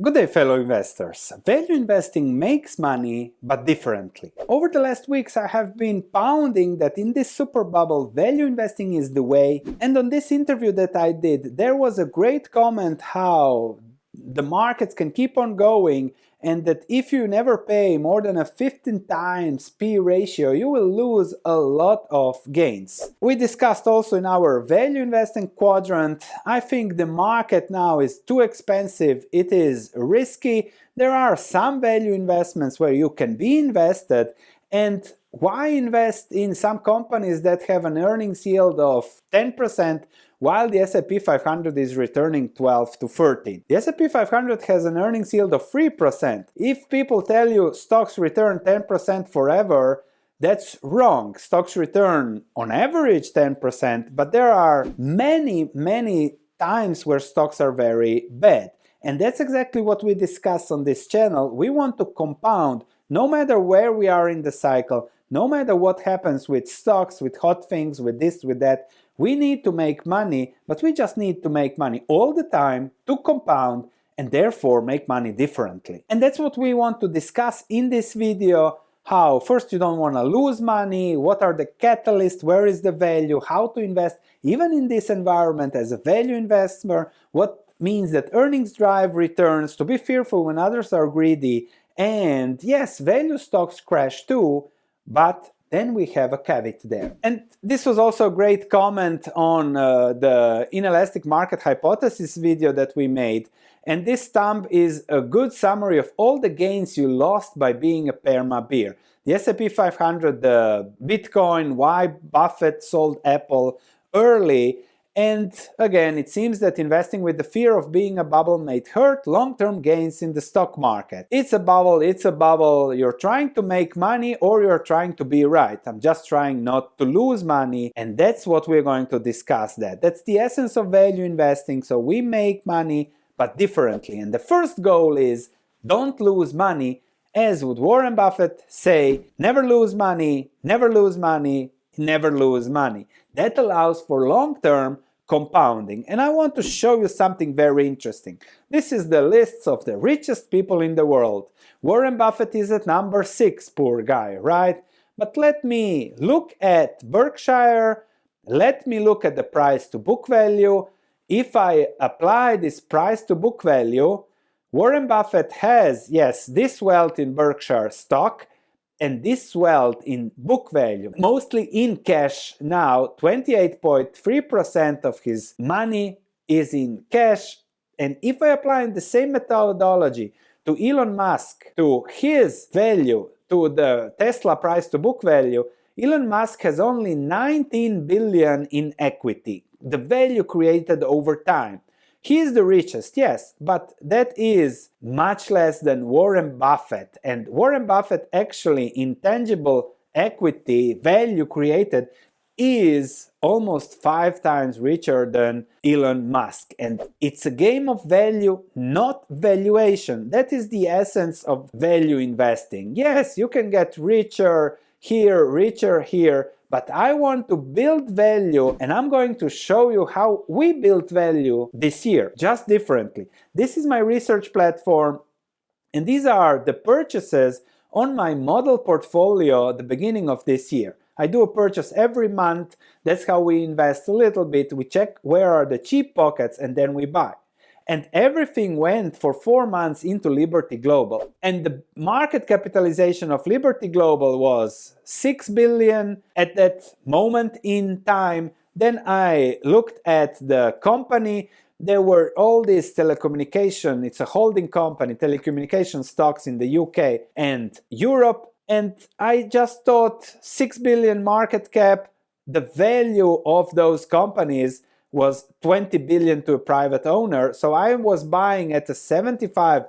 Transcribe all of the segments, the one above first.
Good day, fellow investors. Value investing makes money, but differently. Over the last weeks, I have been pounding that in this super bubble, value investing is the way. And on this interview that I did, there was a great comment how the markets can keep on going, and that if you never pay more than a 15 times P ratio, you will lose a lot of gains. We discussed also in our value investing quadrant, I think the market now is too expensive, it is risky. There are some value investments where you can be invested, and why invest in some companies that have an earnings yield of 10% while the S&P 500 is returning 12 to 13? The S&P 500 has an earnings yield of 3%. If people tell you stocks return 10% forever, that's wrong. Stocks return on average 10%, but there are many times where stocks are very bad. And that's exactly what we discuss on this channel. We want to compound no matter where we are in the cycle, no matter what happens with stocks, with hot things, with this, with that. We need to make money, but we just need to make money all the time to compound and therefore make money differently. And that's what we want to discuss in this video. How first you don't want to lose money, what are the catalysts, where is the value, how to invest even in this environment as a value investor, what means that earnings drive returns, to be fearful when others are greedy. And yes, value stocks crash too, but then we have a caveat there. And this was also a great comment on the inelastic market hypothesis video that we made. And this thumb is a good summary of all the gains you lost by being a perma bear. The S&P 500, the Bitcoin, why Buffett sold Apple early. And again, it seems that investing with the fear of being a bubble may hurt long-term gains in the stock market. It's a bubble, you're trying to make money or you're trying to be right. I'm just trying not to lose money, and that's what we're going to discuss. That's the essence of value investing, so we make money, but differently. And the first goal is don't lose money. As would Warren Buffett say, never lose money, never lose money, never lose money. That allows for long-term compounding. And I want to show you something very interesting. This is the lists of the richest people in the world. Warren Buffett is at number 6, poor guy, right? But let me look at Berkshire, let me look at the price to book value. If I apply this price to book value, Warren Buffett has, yes, this wealth in Berkshire stock, and this wealth in book value, mostly in cash now. 28.3% of his money is in cash. And if I apply the same methodology to Elon Musk, to his value, to the Tesla price to book value, Elon Musk has only 19 billion in equity, the value created over time. He is the richest, yes, but that is much less than Warren Buffett. And Warren Buffett actually, in tangible equity value created, is almost 5 times richer than Elon Musk. And it's a game of value, not valuation. That is the essence of value investing. Yes, you can get richer here, but I want to build value, and I'm going to show you how we built value this year, just differently. This is my research platform, and these are the purchases on my model portfolio at the beginning of this year. I do a purchase every month. That's how we invest a little bit. We check where are the cheap pockets, and then we buy. And everything went for 4 months into Liberty Global. And the market capitalization of Liberty Global was 6 billion at that moment in time. Then I looked at the company. There were all these telecommunication, it's a holding company, telecommunication stocks in the UK and Europe. And I just thought 6 billion market cap, the value of those companies was 20 billion to a private owner, so I was buying at a 75%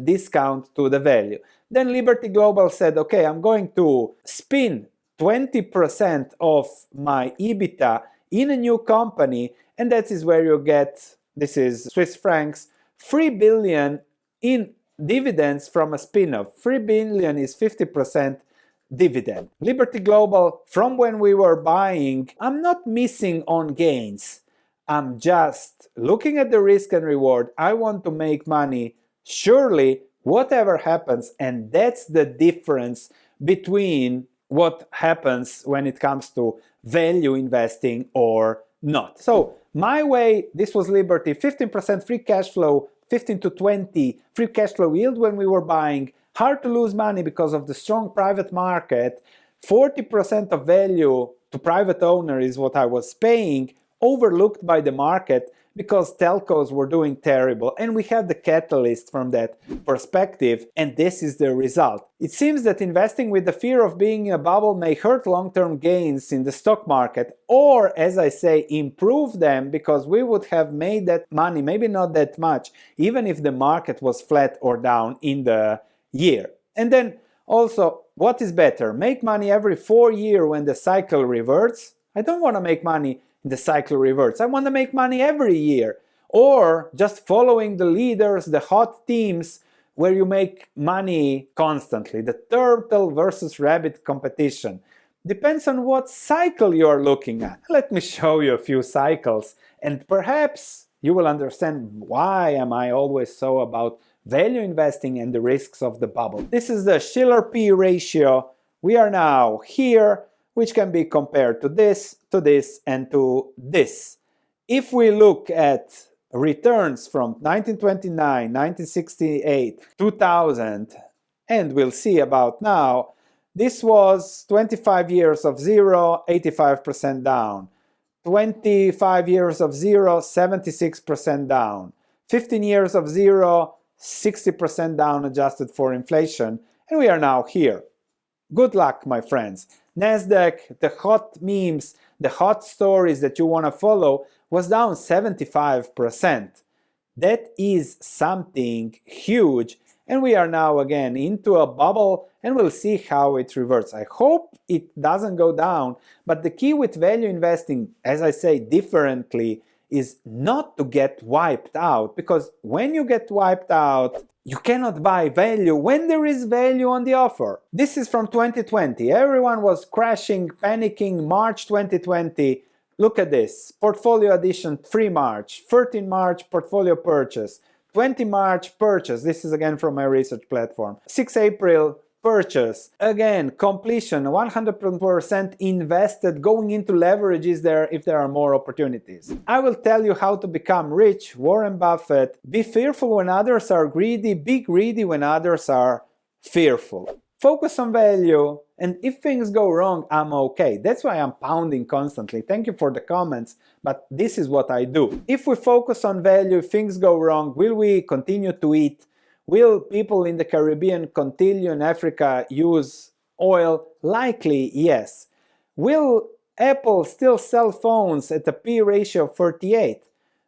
discount to the value. Then Liberty Global said, okay, I'm going to spin 20% of my EBITDA in a new company, and that is where you get, this is Swiss francs, 3 billion in dividends from a spin-off. 3 billion is 50% dividend. Liberty Global, from when we were buying, I'm not missing on gains. I'm just looking at the risk and reward. I want to make money surely whatever happens, and that's the difference between what happens when it comes to value investing or not. So my way, this was Liberty, 15% free cash flow, 15 to 20 free cash flow yield when we were buying, hard to lose money because of the strong private market, 40% of value to private owner is what I was paying, overlooked by the market because telcos were doing terrible, and we have the catalyst from that perspective, and this is the result. It seems that investing with the fear of being in a bubble may hurt long-term gains in the stock market, or, as I say, improve them, because we would have made that money, maybe not that much, even if the market was flat or down in the year. And then also, what is better? Make money every 4 years when the cycle reverts? I don't want to make money the cycle reverts. I want to make money every year. Or just following the leaders, the hot teams, where you make money constantly. The turtle versus rabbit competition. Depends on what cycle you are looking at. Let me show you a few cycles, and perhaps you will understand why am I always so about value investing and the risks of the bubble. This is the Shiller P ratio. We are now here, which can be compared to this, and to this. If we look at returns from 1929, 1968, 2000, and we'll see about now, this was 25 years of zero, 85% down. 25 years of zero, 76% down. 15 years of zero, 60% down adjusted for inflation. And we are now here. Good luck, my friends. Nasdaq, the hot memes, the hot stories that you want to follow was down 75%. That is something huge, and we are now again into a bubble, and we'll see how it reverts. I hope it doesn't go down, but the key with value investing, as I say differently, is not to get wiped out, because when you get wiped out, you cannot buy value when there is value on the offer. This is from 2020. Everyone was crashing, panicking, March 2020. Look at this. Portfolio addition 3 March, 13 March portfolio purchase, 20 March purchase. This is again from my research platform. 6 April purchase. Again, completion, 100% invested, going into leverages there if there are more opportunities. I will tell you how to become rich, Warren Buffett. Be fearful when others are greedy, be greedy when others are fearful. Focus on value, and if things go wrong, I'm okay. That's why I'm pounding constantly. Thank you for the comments, but this is what I do. If we focus on value, if things go wrong, will we continue to eat? Will people in the Caribbean continue in Africa use oil? Likely, yes. Will Apple still sell phones at a P ratio of 38?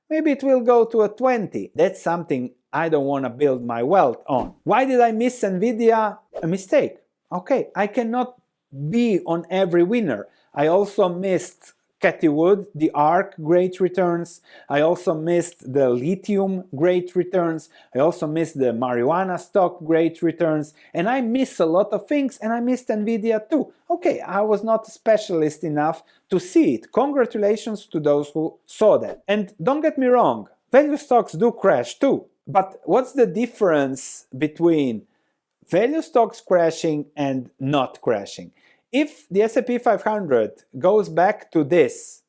Maybe it will go to a 20. That's something I don't want to build my wealth on. Why did I miss Nvidia? A mistake. Okay, I cannot be on every winner. I also missed Cathy Wood, the ARK, great returns. I also missed the lithium, great returns. I also missed the marijuana stock, great returns. And I missed a lot of things, and I missed Nvidia too. Okay, I was not a specialist enough to see it. Congratulations to those who saw that. And don't get me wrong, value stocks do crash too. But what's the difference between value stocks crashing and not crashing? If the S&P 500 goes back to this,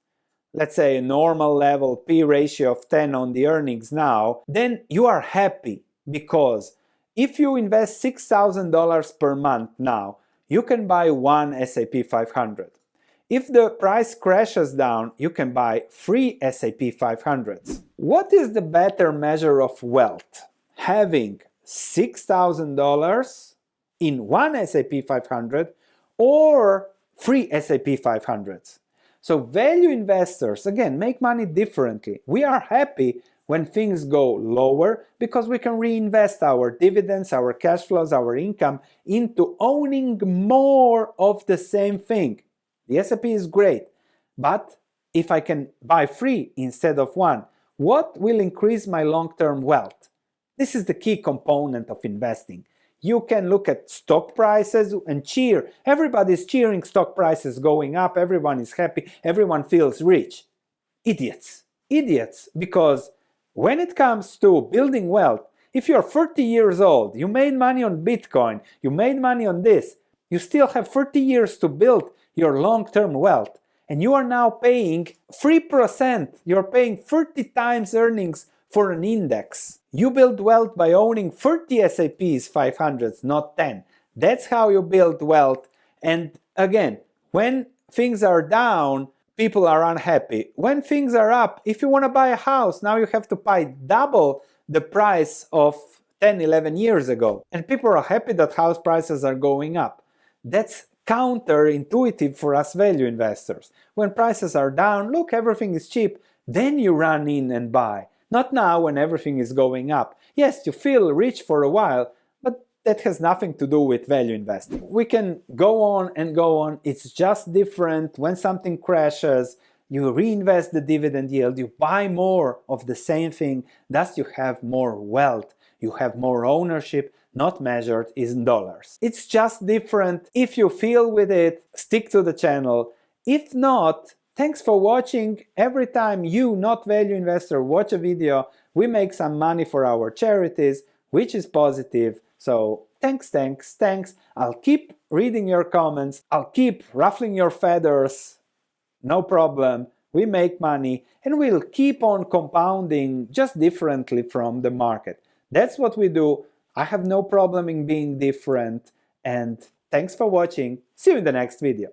let's say a normal level P ratio of 10 on the earnings now, then you are happy, because if you invest $6,000 per month now, you can buy one S&P 500. If the price crashes down, you can buy 3 S&P 500s. What is the better measure of wealth? Having $6,000 in one S&P 500 or 3 S&P 500s. So value investors, again, make money differently. We are happy when things go lower because we can reinvest our dividends, our cash flows, our income into owning more of the same thing. The S&P is great, but if I can buy 3 instead of 1, what will increase my long-term wealth? This is the key component of investing. You can look at stock prices and cheer. Everybody's cheering stock prices going up. Everyone is happy. Everyone feels rich. Idiots. Idiots. Because when it comes to building wealth, If you're 30 years old, you made money on Bitcoin, you made money on this, you still have 30 years to build your long-term wealth, and you are now paying 3%. You're paying 30 times earnings for an index. You build wealth by owning 30 S&P's 500s, not 10. That's how you build wealth. And again, when things are down, people are unhappy. When things are up, if you want to buy a house, now you have to pay double the price of 10, 11 years ago. And people are happy that house prices are going up. That's counterintuitive for us value investors. When prices are down, look, everything is cheap, then you run in and buy. Not now when everything is going up. Yes, you feel rich for a while, but that has nothing to do with value investing. We can go on and go on. It's just different. When something crashes, you reinvest the dividend yield, you buy more of the same thing, thus you have more wealth. You have more ownership, not measured in dollars. It's just different. If you feel with it, stick to the channel. If not, thanks for watching. Every time you, not value investor, watch a video, we make some money for our charities, which is positive. So thanks. I'll keep reading your comments. I'll keep ruffling your feathers. No problem. We make money and we'll keep on compounding just differently from the market. That's what we do. I have no problem in being different. And thanks for watching. See you in the next video.